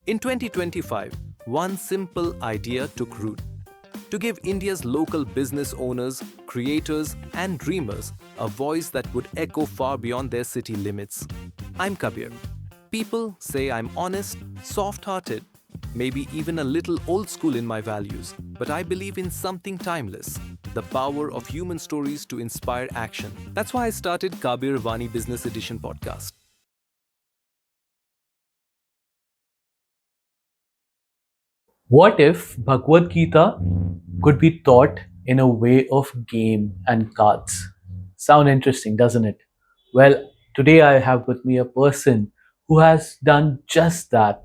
In 2025, one simple idea took root: to give India's local business owners, creators, and dreamers a voice that would echo far beyond their city limits. I'm Kabir. People say I'm honest, soft hearted, maybe even a little old school in my values, but I believe in something timeless: the power of human stories to inspire action. That's why I started Kabir Vani Business Edition podcast. What if Bhagavad Gita could be taught in a way of game and cards? Sound interesting, doesn't it? Well, today I have with me a person who has done just that,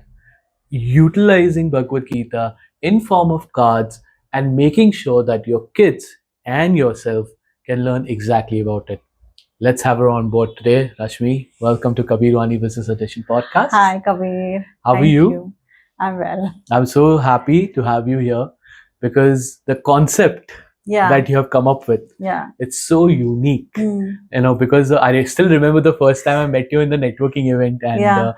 utilizing Bhagavad Gita in form of cards and making sure that your kids and yourself can learn exactly about it. Let's have her on board today. Rashmi, welcome to Kabir Vani Business Edition Podcast. Hi, Kabir. How are Thank you? I'm well. I'm so happy to have you here because the concept Yeah. that you have come up with, Yeah. it's so unique. Mm. Because I still remember the first time I met you in the networking event, and Yeah.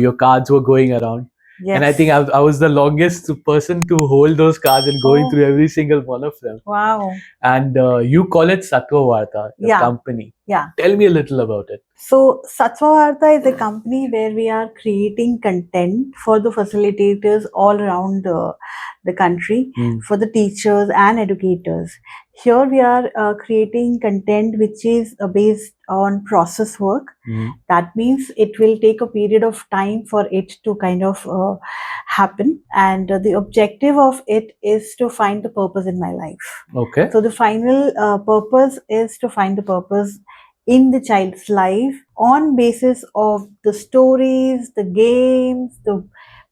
your cards were going around. Yes. And I think I was the longest person to hold those cards and going Oh. through every single one of them. Wow. And you call it Sattvavarta, the Yeah. company. Yeah. Tell me a little about it. So, Sattvavarta is a company where we are creating content for the facilitators all around the country, for the teachers and educators. Here we are creating content which is based on process work. That means it will take a period of time for it to kind of happen. And the objective of it is to find the purpose in my life. Okay. So the final purpose is to find the purpose in the child's life on basis of the stories, the games, the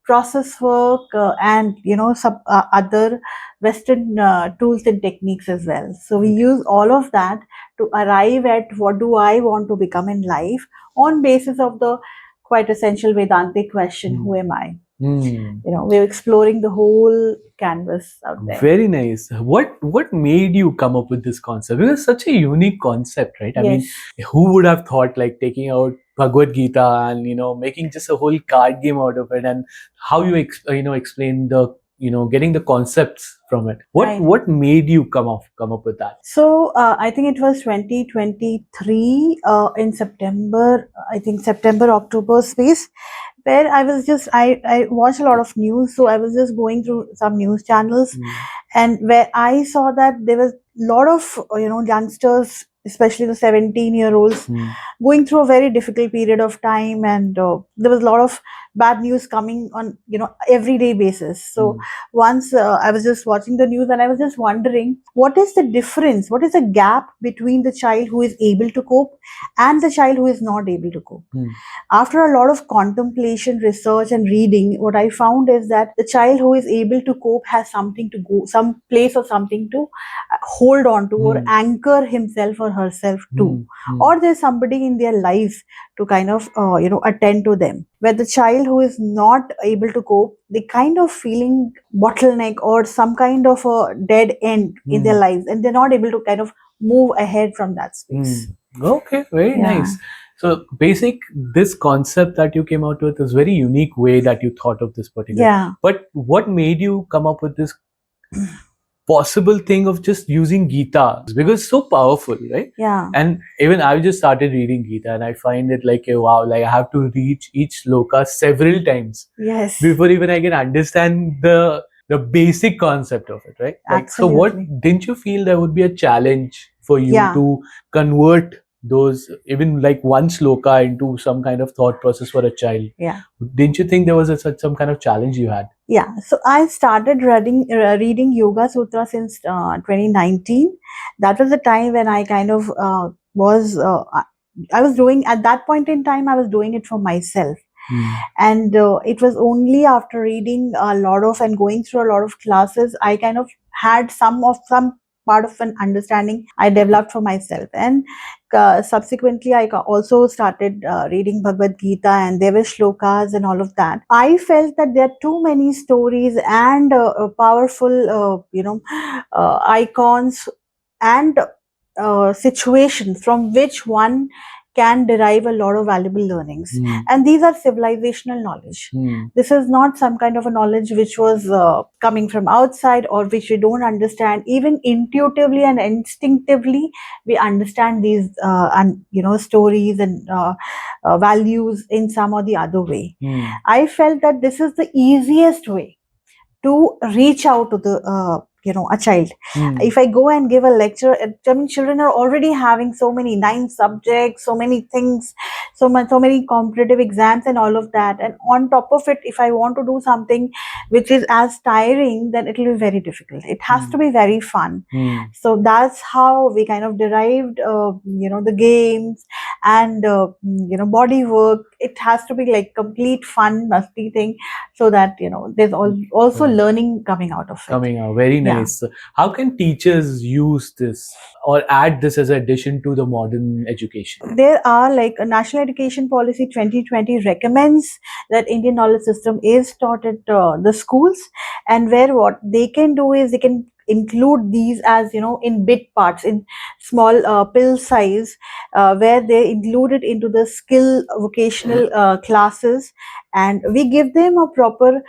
process work, and some other Western tools and techniques as well. So we use all of that to arrive at what do I want to become in life on basis of the quite essential Vedantic question: who am I? We're exploring the whole canvas out there. Very nice. What made you come up with this concept? Because it's such a unique concept, right? I mean, Yes. who would have thought like taking out Bhagavad Gita and making just a whole card game out of it, and how you explain the getting the concepts from it. Right. What made you come up with that? So I think it was 2023 in September. I think September, October space, where I watch a lot of news. So I was just going through some news channels, and where I saw that there was a lot of youngsters, especially the 17-year-olds, going through a very difficult period of time, and there was a lot of bad news coming on everyday basis. So once I was just watching the news, and I was just wondering, what is the difference, what is the gap between the child who is able to cope and the child who is not able to cope? After a lot of contemplation, research, and reading, what I found is that the child who is able to cope has something to go, some place or something to hold on to, or anchor himself or herself to, or there's somebody in their lives to kind of attend to them. Where the child who is not able to cope, they kind of feeling bottleneck or some kind of a dead end in their lives, and they're not able to kind of move ahead from that space. Okay, very nice. So this concept that you came out with is very unique way that you thought of this particular. Yeah. But what made you come up with this possible thing of just using Gita? Because it's so powerful, right? Yeah. And even I just started reading Gita, and I find it like a wow, like I have to read each sloka several times Yes. before even I can understand the basic concept of it, right? Like, so what didn't you feel there would be a challenge for you to convert those, even like one sloka, into some kind of thought process for a child? Yeah. Didn't you think there was some kind of challenge you had? Yeah. So I started reading Yoga Sutras since 2019. That was the time when I kind of I was doing, at that point in time, I was doing it for myself. And it was only after reading a lot of and going through a lot of classes, I kind of had some part of an understanding I developed for myself. And subsequently, I also started reading Bhagavad Gita, and there were shlokas and all of that. I felt that there are too many stories and powerful, icons and situations from which one can derive a lot of valuable learnings. Hmm. And these are civilizational knowledge. This is not some kind of a knowledge which was coming from outside or which we don't understand. Even intuitively and instinctively, we understand these stories and values in some or the other way. I felt that this is the easiest way to reach out to the a child. If I go and give a lecture, I mean, children are already having so many 9 subjects, so many things, so many competitive exams and all of that, and on top of it, if I want to do something which is as tiring, then it will be very difficult. It has to be very fun. So that's how we kind of derived the games and body work. It has to be like complete fun musty thing, so that there's also learning coming out of it. Coming out, very nice. How can teachers use this or add this as an addition to the modern education? There are, like, a National Education Policy 2020 recommends that Indian knowledge system is taught at the schools, and where what they can do is they can include these as in bit parts, in small pill size, where they include it into the skill vocational classes, and we give them a proper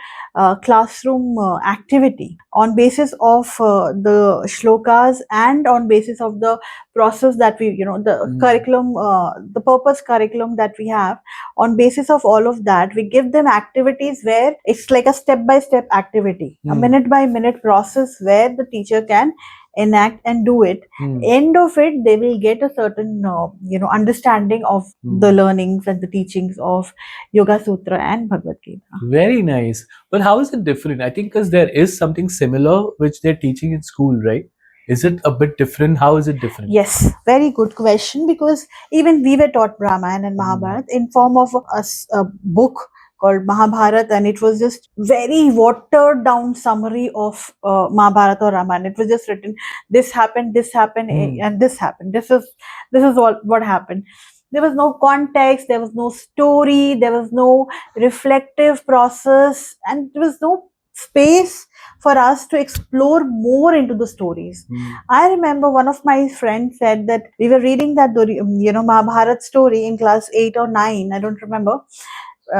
classroom activity on basis of the shlokas and on basis of the process that we the curriculum, the purpose curriculum that we have. On basis of all of that, we give them activities where it's like a step by step activity, a minute by minute process where the teacher can enact and do it. End of it, they will get a certain understanding of the learnings and the teachings of Yoga Sutra and Bhagavad Gita. Very nice. But how is it different? I think because there is something similar which they're teaching in school, right? Is it a bit different? How is it different? Yes, very good question, because even we were taught Brahman and Mahabharata in form of a book called Mahabharata, and it was just very watered down summary of Mahabharata or Ramayana. It was just written, this happened, and this happened. This is all what happened. There was no context, there was no story, there was no reflective process, and there was no space for us to explore more into the stories. I remember one of my friends said that we were reading that Mahabharata story in class 8 or 9, I don't remember.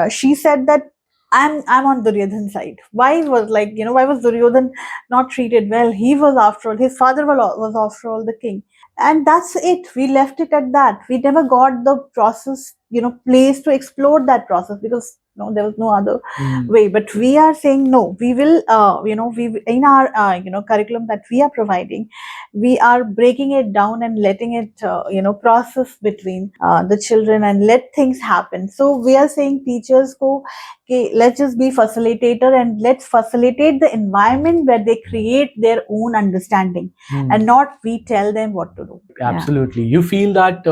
She said that I'm on Duryodhan's side. Why was Duryodhan not treated well? He was, after all, his father was after all the king. And that's it. We left it at that. We never got the process, place to explore that process, because there was no other way. But we are saying no. We will, we in our curriculum that we are providing, we are breaking it down and letting it process between the children and let things happen. So we are saying teachers go, okay, let's just be facilitator and let's facilitate the environment where they create their own understanding and not we tell them what to do. Absolutely. You feel that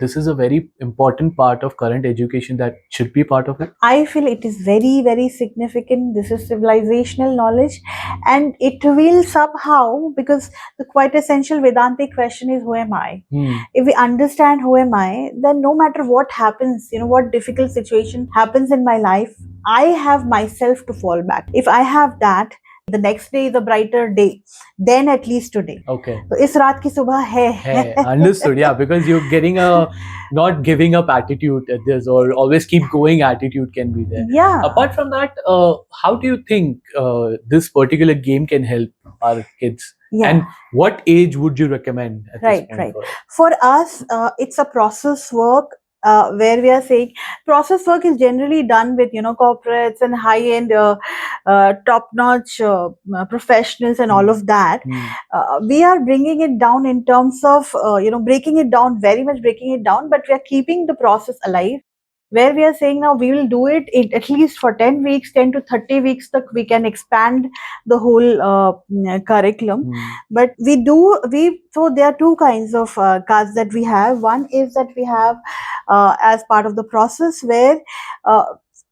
this is a very important part of current education that should be part of it? I feel it is very, very significant. This is civilizational knowledge, and it will somehow, because the quite essential Vedantic question is, who am I? If we understand who am I, then no matter what happens, what difficult situation happens in my life, I have myself to fall back. If I have that, the next day is a brighter day, then at least today. Okay. So, is raat ki subah hai. Hey, understood. Yeah, because you're getting a not giving up attitude. There's always keep going attitude can be there. Yeah. Apart from that, how do you think this particular game can help our kids? Yeah. And what age would you recommend at this point? Right. For us, it's a process work. Where we are saying process work is generally done with corporates and high-end top-notch professionals and all of that. We are bringing it down in terms of breaking it down, very much breaking it down, but we are keeping the process alive, where we are saying now we will do it at least for 10 weeks, 10 to 30 weeks, that we can expand the whole curriculum. But so there are two kinds of cards that we have. One is that we have as part of the process where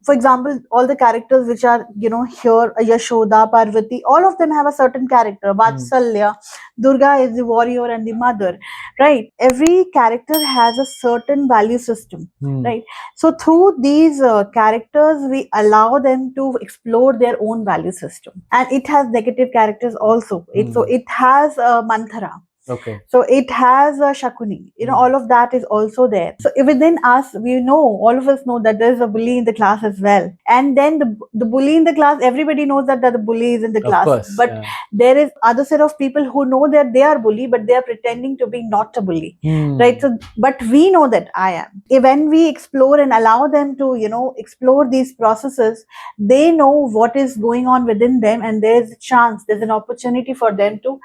for example, all the characters which are here, Yashoda, Parvati, all of them have a certain character. Vatsalya, Durga is the warrior and the mother, right? Every character has a certain value system, right? So through these characters, we allow them to explore their own value system, and it has negative characters also. So it has a mantra. Okay. So it has a Shakuni. All of that is also there. So within us, we know, all of us know that there's a bully in the class as well. And then the bully in the class, everybody knows that the bully is in the Of class. course. But Yeah. there is other set of people who know that they are bully, but they are pretending to be not a bully. Right? So, but we know that I am. When we explore and allow them to, explore these processes, they know what is going on within them, and there's a chance, there's an opportunity for them to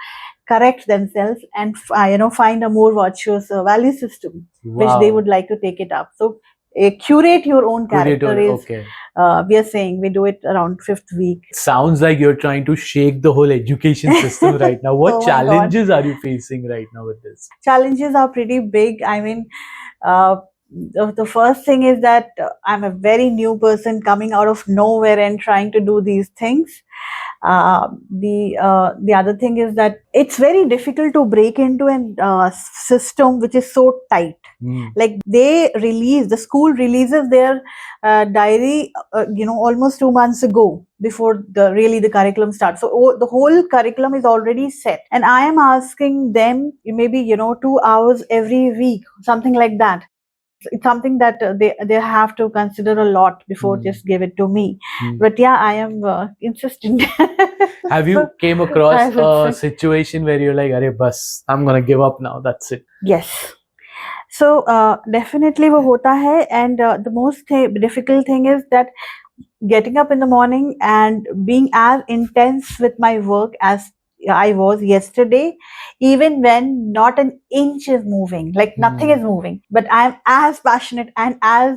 correct themselves and find a more virtuous value system, which they Wow. would like to take it up. So curate your own character is, Okay. we are saying we do it around 5th week. Sounds like you're trying to shake the whole education system right now. What Oh my God. challenges are you facing right now with this? Challenges are pretty big. I mean, the first thing is that I'm a very new person coming out of nowhere and trying to do these things. The other thing is that it's very difficult to break into a system which is so tight. Like the school releases their diary, almost 2 months ago, before the curriculum starts. So the whole curriculum is already set, and I am asking them maybe 2 hours every week, something like that. It's something that they have to consider a lot before just give it to me. But yeah, I am insistent. Have you came across a situation where you're like, "Arey bus, I'm gonna give up now. That's it." Yes. So definitely वो होता है, and the most difficult thing is that getting up in the morning and being as intense with my work as I was yesterday, even when not an inch is moving, like nothing is moving, but I'm as passionate and as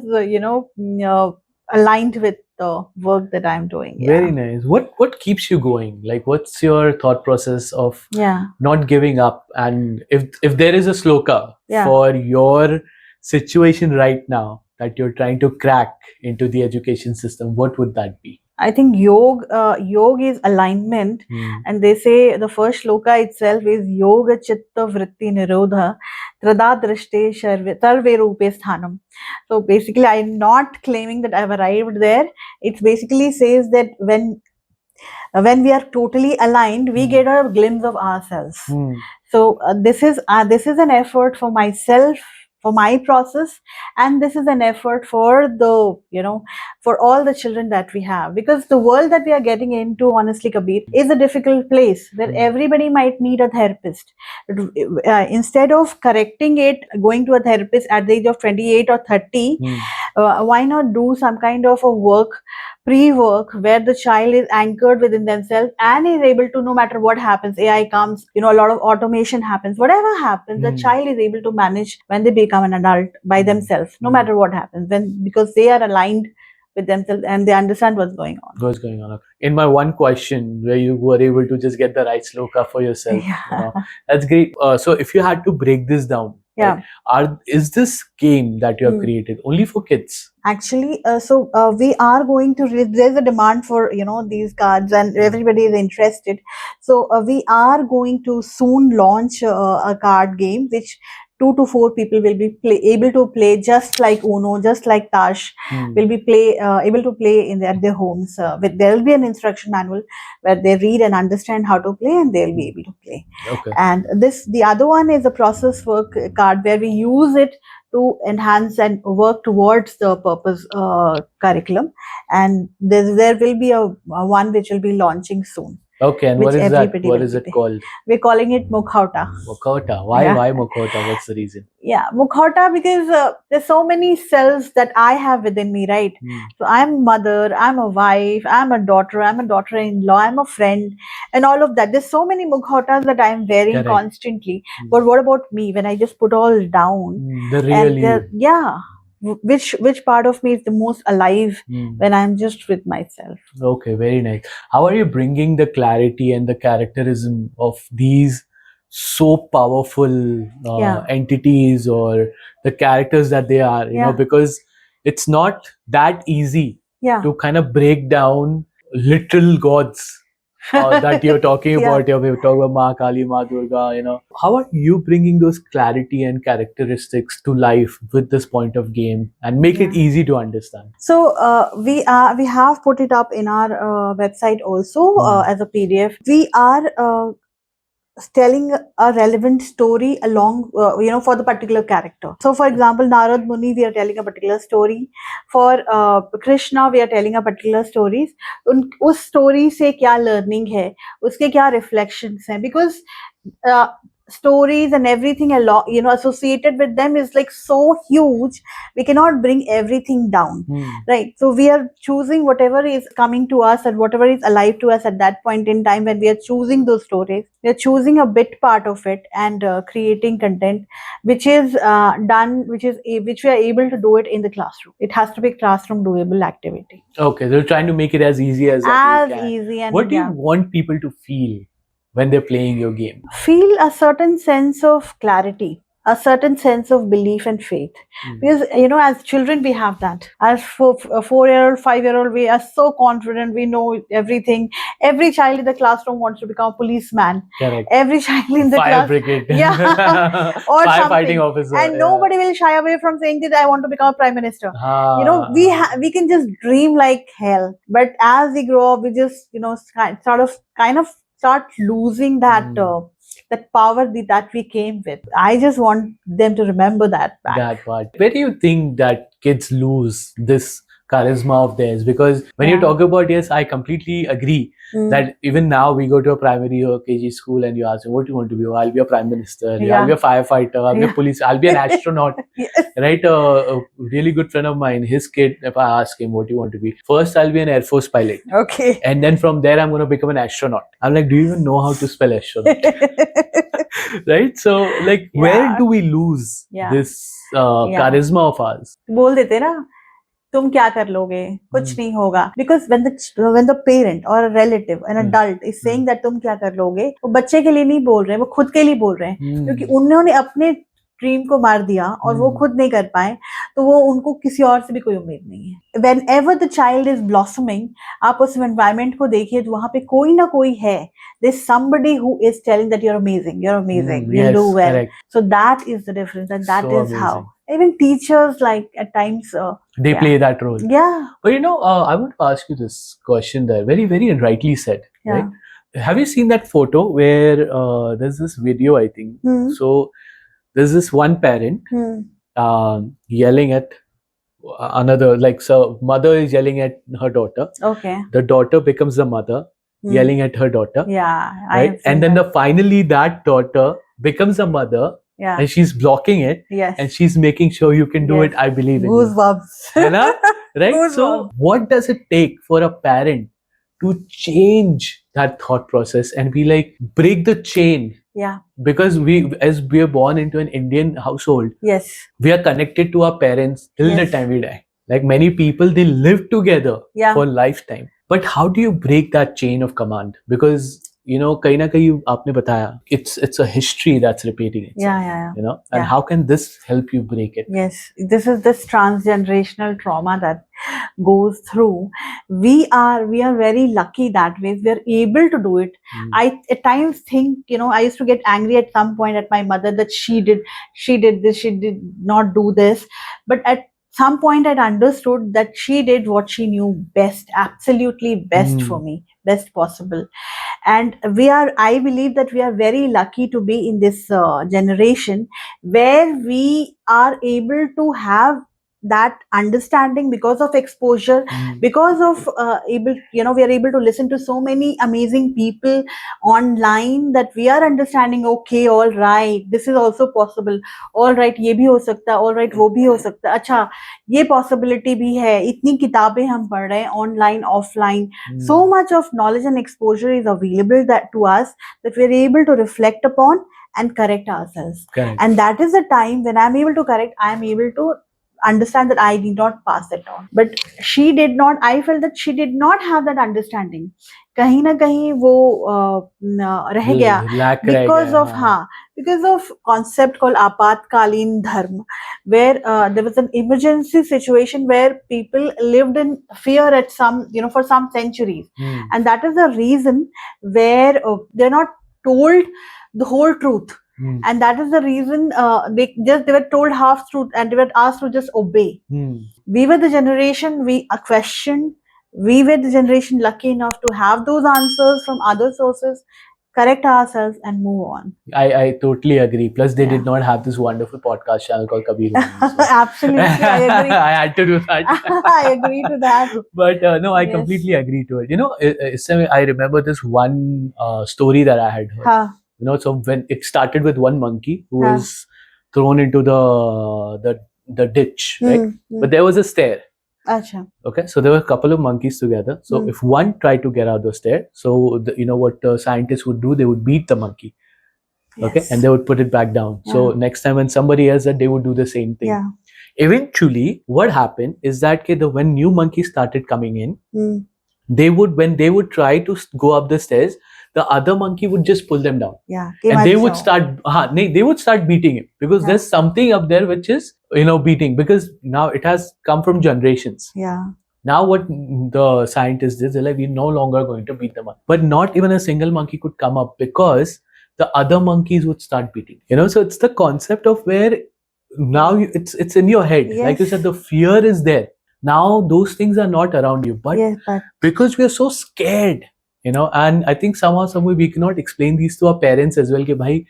aligned with the work that I'm doing. Very nice. What keeps you going? Like, what's your thought process of Yeah. not giving up? And if there is a sloka for your situation right now that you're trying to crack into the education system, what would that be? I think yoga is alignment, and they say the first shloka itself is yoga chitta vritti nirodha trada drishte sarve rupe sthanam. So basically, I'm not claiming that I've arrived there. It basically says that when we are totally aligned, we get a glimpse of ourselves. So this is an effort for myself, for my process, and this is an effort for for all the children that we have, because the world that we are getting into, honestly, Kabir, is a difficult place where everybody might need a therapist. Instead of correcting it, going to a therapist at the age of 28 or 30, why not do some kind of a pre-work where the child is anchored within themselves and is able to, no matter what happens, AI comes, a lot of automation happens, whatever happens, the child is able to manage when they become an adult by themselves, no matter what happens, because they are aligned with themselves and they understand what's going on. What's going on? In my one question, where you were able to just get the right sloka for yourself, that's great. So if you had to break this down, is this game that you have created only for kids? Actually, we are going to, there's a demand for these cards, and everybody is interested. So we are going to soon launch a card game which 2 to 4 people will be able to play, just like Uno, just like Tash, will be able to play at their homes. There will be an instruction manual where they read and understand how to play, and they'll be able to play. Okay. And the other one is a process work card where we use it to enhance and work towards the purpose curriculum, and there will be a one which will be launching soon. Okay, and what is that? What is it called? We're calling it Mukhauta. Mukhauta. Why Mukhauta? What's the reason? Yeah, Mukhauta, because there's so many selves that I have within me, right? So I'm a mother, I'm a wife, I'm a daughter-in-law, I'm a friend, and all of that. There's so many Mukhautas that I'm wearing constantly. But what about me when I just put all down? The real you. Yeah. Which part of me is the most alive when I'm just with myself? Okay, very nice. How are you bringing the clarity and the characterism of these so powerful entities, or the characters that they are, you know, because it's not that easy to kind of break down literal gods that you're talking about. You're talking about Ma Kali, Ma Durga, you know. How are you bringing those clarity and characteristics to life with this point of game and make it easy to understand? So we have put it up in our website also as a PDF. We are telling a relevant story along, for the particular character. So, for example, Narad Muni, we are telling a particular story. For Krishna, we are telling a particular stories. उस story से क्या learning है, उसके क्या reflections हैं? Because uh, stories and everything associated with them is like so huge, we cannot bring everything down, right? So we are choosing whatever is coming to us and whatever is alive to us at that point in time. When we are choosing those stories, we are choosing a bit part of it and creating content which is which we are able to do it in the classroom. It has to be classroom doable activity. Okay, they're trying to make it as easy as easy. And what do you want people to feel when they're playing your game? Feel a certain sense of clarity, a certain sense of belief and faith. Because, as children, we have that. As for a 4-year-old, 5-year-old, we are so confident, we know everything. Every child in the classroom wants to become a policeman. Correct. Every child in the Fire brigade. Yeah. Or firefighting officer. And nobody will shy away from saying that I want to become a prime minister. We can just dream like hell. But as we grow up, we just, kind of start losing that that power that we came with. I just want them to remember that back. That part. Where do you think that kids lose this charisma of theirs? Because when you talk about, yes, I completely agree that even now we go to a primary or KG school and you ask them, what do you want to be? Oh, I'll be a prime minister, I'll be a firefighter, I'll be a police, I'll be an astronaut. Yes. Right? A really good friend of mine, his kid, if I ask him, what do you want to be? First, I'll be an Air Force pilot. Okay. And then from there, I'm going to become an astronaut. I'm like, do you even know how to spell astronaut? Right? So, like, where do we lose this charisma of ours? बोल देते ना, तुम क्या कर लोगे, कुछ नहीं होगा. Because when the parent or a relative, an adult is saying that तुम क्या कर लोगे, वो बच्चे के लिए नहीं बोल रहे हैं, वो खुद के लिए बोल रहे हैं. क्योंकि उन्होंने अपने ड्रीम को मार दिया और वो खुद नहीं कर पाए, तो वो उनको किसी और से भी कोई उम्मीद नहीं है. Whenever the child is blossoming, आप उस environment को देखिए तो वहाँ पे कोई ना कोई है. There's somebody who is telling that you're amazing, you'll do well. Correct. So that is the difference, and that So is amazing. how even teachers, like, at times they play that role. Yeah. But I want to ask you this question there. Very, very rightly said. Yeah. Right? Have you seen that photo where there's this video, I think. So there's this one parent yelling at another, like, so mother is yelling at her daughter. Okay. The daughter becomes the mother yelling at her daughter. Yeah. Right? And then finally that daughter becomes a mother. Yeah. And she's blocking it. Yes. And she's making sure you can do it. I believe in you. Goosebumps. Right? Goosebumps. So what does it take for a parent to change that thought process and be like, break the chain? Yeah. Because as we are born into an Indian household, Yes. we are connected to our parents till the time we die. Like many people, they live together for lifetime. But how do you break that chain of command? Because kahin na kahin aapne bataya, it's a history that's repeating itself. Yeah. And how can this help you break it? Yes, this is this transgenerational trauma that goes through. We are very lucky that way. We are able to do it. I at times think, I used to get angry at some point at my mother that she did this, she did not do this. But at some point I'd understood that she did what she knew best, absolutely best for me, best possible. And I believe that we are very lucky to be in this generation where we are able to have that understanding because of exposure, because of we are able to listen to so many amazing people online that we are understanding, okay, all right, this is also possible, all right, ye bhi ho sakta hai, all right, wo bhi ho sakta hai, acha ye possibility bhi hai, itni kitabein hum pad rahe hain, online, offline, so much of knowledge and exposure is available to us that we are able to reflect upon and correct ourselves. Correct. And that is the time when I'm able to correct, I'm able to understand that I did not pass it on. But she did not. I felt that she did not have that understanding. कहीं ना कहीं वो रह गया because of concept called आपातकालीन धर्म, where there was an emergency situation where people lived in fear at for some centuries, and that is the reason where they're not told the whole truth. And that is the reason they were told half truth and they were asked to just obey. We were the generation, we questioned. We were the generation lucky enough to have those answers from other sources, correct ourselves and move on. I totally agree. Plus, they Yeah. did not have this wonderful podcast channel called Kabir Vani. So Absolutely, I agree. I had to do that. I agree to that. But no, I Yes. completely agree to it. You know, I remember this one story that I had heard. Huh. You know, so when it started with one monkey who Huh. was thrown into the ditch, right? But there was a stair. Acha. Okay, so there were a couple of monkeys together. So if one tried to get out the stair, so you know what scientists would do? They would beat the monkey. Okay, Yes. and they would put it back down. So next time when somebody else that they would do the same thing. Yeah. Eventually, what happened is that when new monkeys started coming in, Mm. when they would try to go up the stairs, the other monkey would just pull them down. Yeah. And they would start beating him because Yeah. there's something up there which is beating, because now it has come from generations. Yeah. Now what the scientists did, they're like, we're no longer going to beat the monkey. But not even a single monkey could come up because the other monkeys would start beating. So it's the concept of where now it's in your head. Like you Yes. said, the fear is there. Now those things are not around you. But Yes, but because we are so scared, and I think somehow, some way we cannot explain these to our parents as well, कि bhai,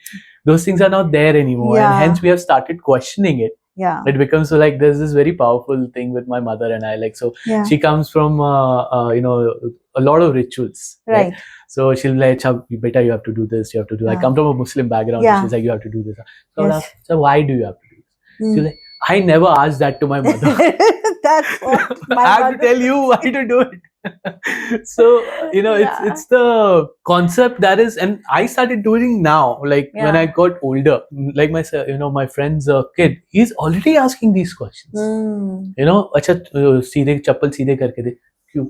those things are not there anymore. Yeah. And hence we have started questioning it. yeah. It becomes so like there's this very powerful thing with my mother and I. Like, so Yeah. she comes from a lot of rituals. Right. So she'll be like, beta, you have to do this, you have to do. I Yeah. come from a Muslim background. Yeah. She's like, you have to do this. So I'll Yes. ask, so why do you have to do this? Mm. She's like, I never asked that to my mother. That's what my I have to mother- tell you why to do it. So Yeah. it's the concept that is, and I started doing now. Like when Yeah. I got older, like my friend's kid, he's already asking these questions. Mm. अच्छा सीधे चप्पल सीधे करके दे, क्यों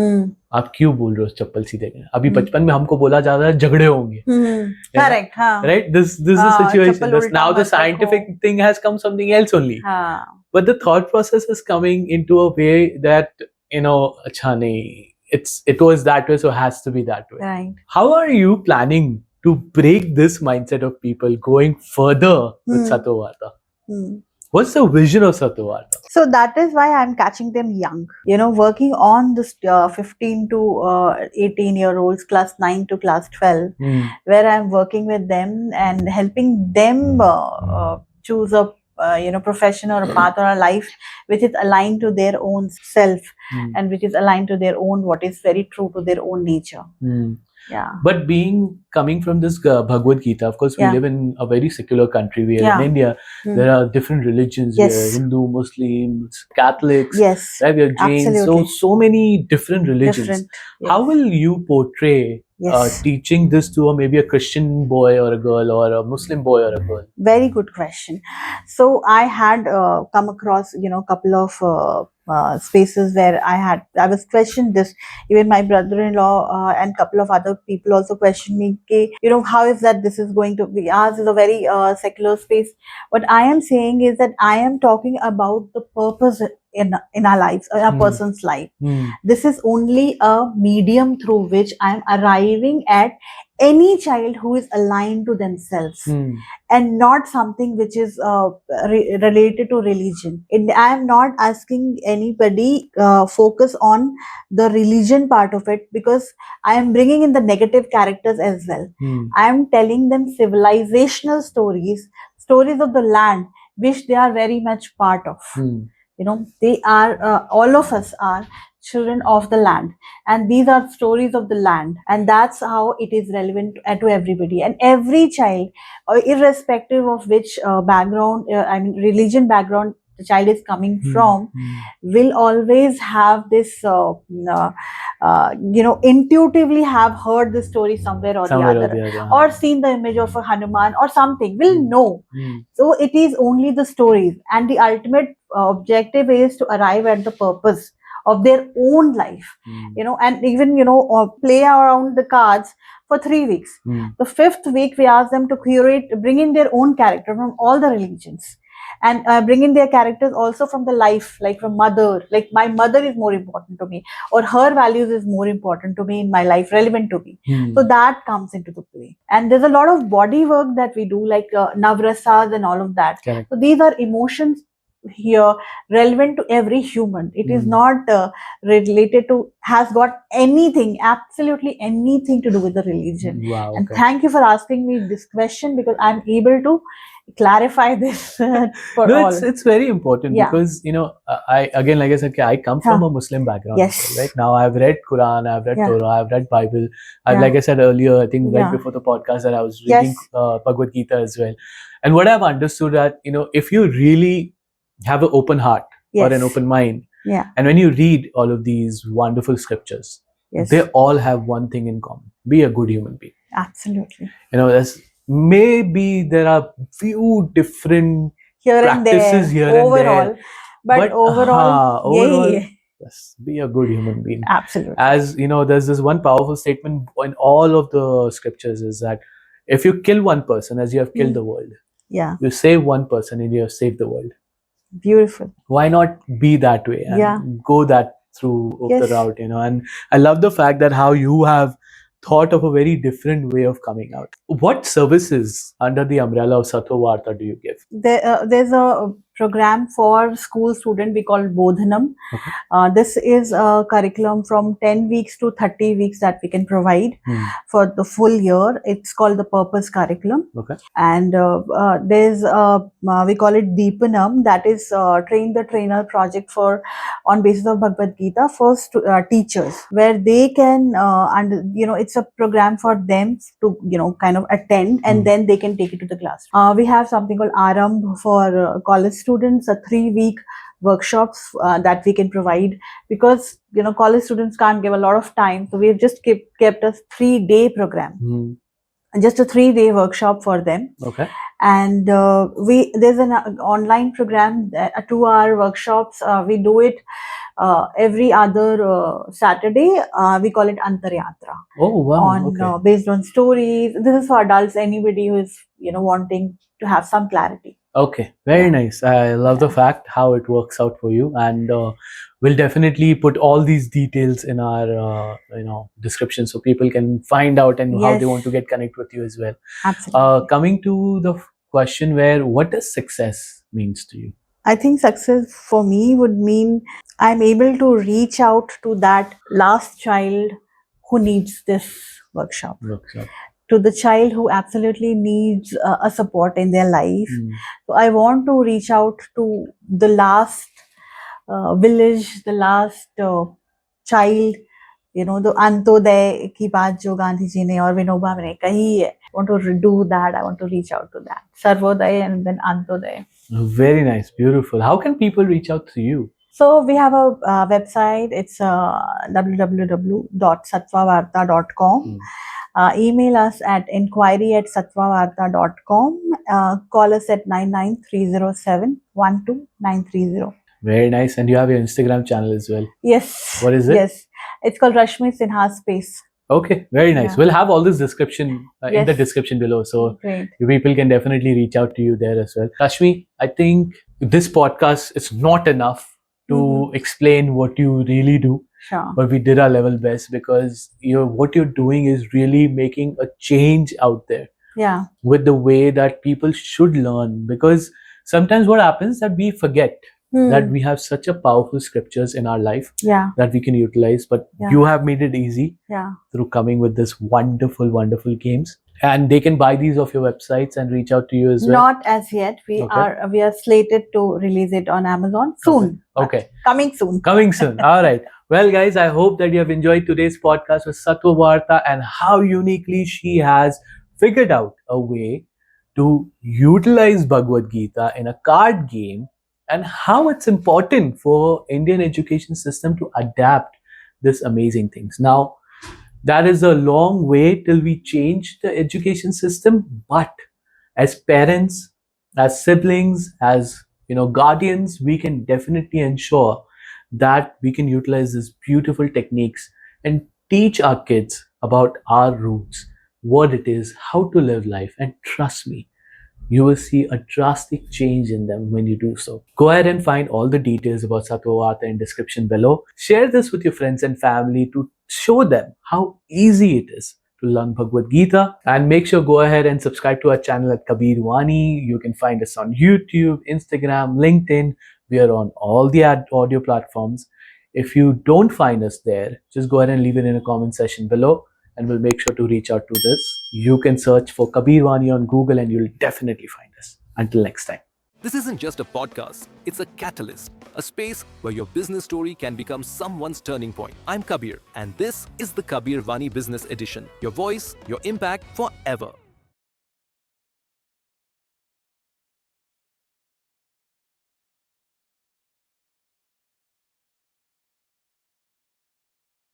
Mm. आप क्यों बोल रहे हो चप्पल सीधे करके? अभी Hmm. बचपन में हमको बोला जाता है झगड़े होंगे, Mm. Correct. Huh. right? This is the हाँ, situation. चप्पल उल्टा Now the मत scientific रखो। thing has come something else only. हाँ. But the thought process is coming into a way that अच्छा नहीं, it was that way, so it has to be that way. Right. How are you planning to break this mindset of people going further with Sattvavarta? Mm. What's the vision of Sattvavarta? So that is why I'm catching them young. Working on this 15 to 18-year-olds, class 9 to class 12, where I'm working with them and helping them choose a profession or a path or a life which is aligned to their own self and which is aligned to their own, what is very true to their own nature. Yeah. But coming from this Bhagavad Gita, of course, we Yeah. live in a very secular country. We are Yeah. in India. Mm. There are different religions. Yes. We are Hindu, Muslims, Catholics. Yes. Right? We are Jains. Absolutely. So many different religions. Different. Yes. How will you portray Yes. teaching this to maybe a Christian boy or a girl, or a Muslim boy or a girl? Very good question. So I had come across, a couple of spaces where I was questioned this. Even my brother-in-law and couple of other people also questioned me, how is that this is going to be? Ours is a very secular space. What I am saying is that I am talking about the purpose in our lives, in a person's life. This is only a medium through which I am arriving at any child who is aligned to themselves, and not something which is related to religion. I am not asking anybody focus on the religion part of it, because I am bringing in the negative characters as well. I am telling them civilizational stories of the land, which they are very much part of. They are, all of us are children of the land, and these are stories of the land, and that's how it is relevant to everybody. And every child, irrespective of which background, religion background the child is coming from, will always have this, intuitively have heard the story somewhere or the other, or seen the image of a Hanuman or something, will know. So it is only the stories, and the ultimate objective is to arrive at the purpose of their own life, and even, play around the cards for 3 weeks. The 5th week, we ask them to bring in their own character from all the religions, and bring in their characters also from the life, like from mother, like my mother is more important to me, or her values is more important to me in my life, relevant to me. So that comes into the play. And there's a lot of body work that we do, like navrasas and all of that. Correct. So these are emotions here relevant to every human. It is Mm. not related to, has got anything, absolutely anything to do with the religion. Wow. And Okay. thank you for asking me this question, because I'm able to clarify this for No, all. it's very important Yeah. because I again, like I said, I come from Huh. a Muslim background Yes. as well. Right now, I've read Quran, I've read Yeah. Torah, I've read Bible. Yeah. Like I said earlier, I think right Yeah. before the podcast, that I was Yes. reading Bhagavad Gita as well. And what I've understood that if you really have an open heart or an Yes. open mind, Yeah. and when you read all of these wonderful scriptures, Yes. they all have one thing in common: be a good human being. Absolutely. There's maybe there are few different Here and there, practices here and there, overall, but overall, overall, yeah. yes, be a good human being. Absolutely. As there's this one powerful statement in all of the scriptures, is that if you kill one person, as you have killed the world, Yeah. you save one person and you have saved the world. Beautiful. Why not be that way and Yeah. go that through of Yes. the route? And I love the fact that how you have thought of a very different way of coming out. What services under the umbrella of Sattvavarta do you give? There's a program for school student we call Bodhanam. Okay. This is a curriculum from 10 weeks to 30 weeks that we can provide for the full year. It's called the Purpose Curriculum. Okay. And there's we call it Deepanam, that is train the trainer project for on basis of Bhagavad Gita for teachers, where they can and it's a program for them to kind of attend, and then they can take it to the class. We have something called Arambh for college students, a 3-week workshops that we can provide, because college students can't give a lot of time, so we've just kept a 3-day program, just a 3-day workshop for them. Okay. And there's an online program, 2-hour workshops. We do it every other Saturday. We call it Antaryatra. Oh wow! Okay. Based on stories. This is for adults, anybody who is wanting to have some clarity. Okay, very Yeah. nice. I love the fact how it works out for you, and we'll definitely put all these details in our description so people can find out and how they Yes. want to get connect with you as well. Absolutely. Coming to the question, where what does success means to you? I think success for me would mean I'm able to reach out to that last child who needs this workshop, to the child who absolutely needs a support in their life. So I want to reach out to the last village, the last child, the Antoday ki baat jo Gandhi ji ne aur Vinoba ne kahi hai. I want to do that. I want to reach out to that. Sarvodaya and then Antoday. Very nice, beautiful. How can people reach out to you? So we have a website. It's www.sattvavarta.com. Email us at inquiry@sattvavarta.com. Call us at 99307-12930. Very nice. And you have your Instagram channel as well. Yes. What is it? Yes. It's called Rashmi Sinha Space. Okay, very nice. Yeah. We'll have all this description in the Yes. description below. So Great. people can definitely reach out to you there as well. Rashmi, I think this podcast is not enough to explain what you really do. Sure. But we did our level best, because what you're doing is really making a change out there. Yeah. With the way that people should learn, because sometimes what happens that we forget that we have such a powerful scriptures in our life that we can utilize, but you have made it easy through coming with this wonderful games, and they can buy these off your websites and reach out to you as well. Not as yet. We are slated to release it on Amazon soon. Okay. Coming soon. Coming soon. All right. Well, guys, I hope that you have enjoyed today's podcast with Sattvavarta and how uniquely she has figured out a way to utilize Bhagavad Gita in a card game, and how it's important for Indian education system to adapt this amazing things. Now, that is a long way till we change the education system, but as parents, as siblings, as guardians, we can definitely ensure that we can utilize these beautiful techniques and teach our kids about our roots, what it is, how to live life. And trust me, you will see a drastic change in them when you do so. Go ahead and find all the details about Sattvavarta in description below. Share this with your friends and family to show them how easy it is to learn Bhagavad Gita. And make sure go ahead and subscribe to our channel at Kabir Vani. You can find us on YouTube, Instagram, LinkedIn. We are on all the audio platforms. If you don't find us there, just go ahead and leave it in a comment section below, and we'll make sure to reach out to this. You can search for Kabir Vani on Google and you'll definitely find us. Until next time. This isn't just a podcast, it's a catalyst, a space where your business story can become someone's turning point. I'm Kabir, and this is the Kabir Vani Business Edition. Your voice, your impact forever.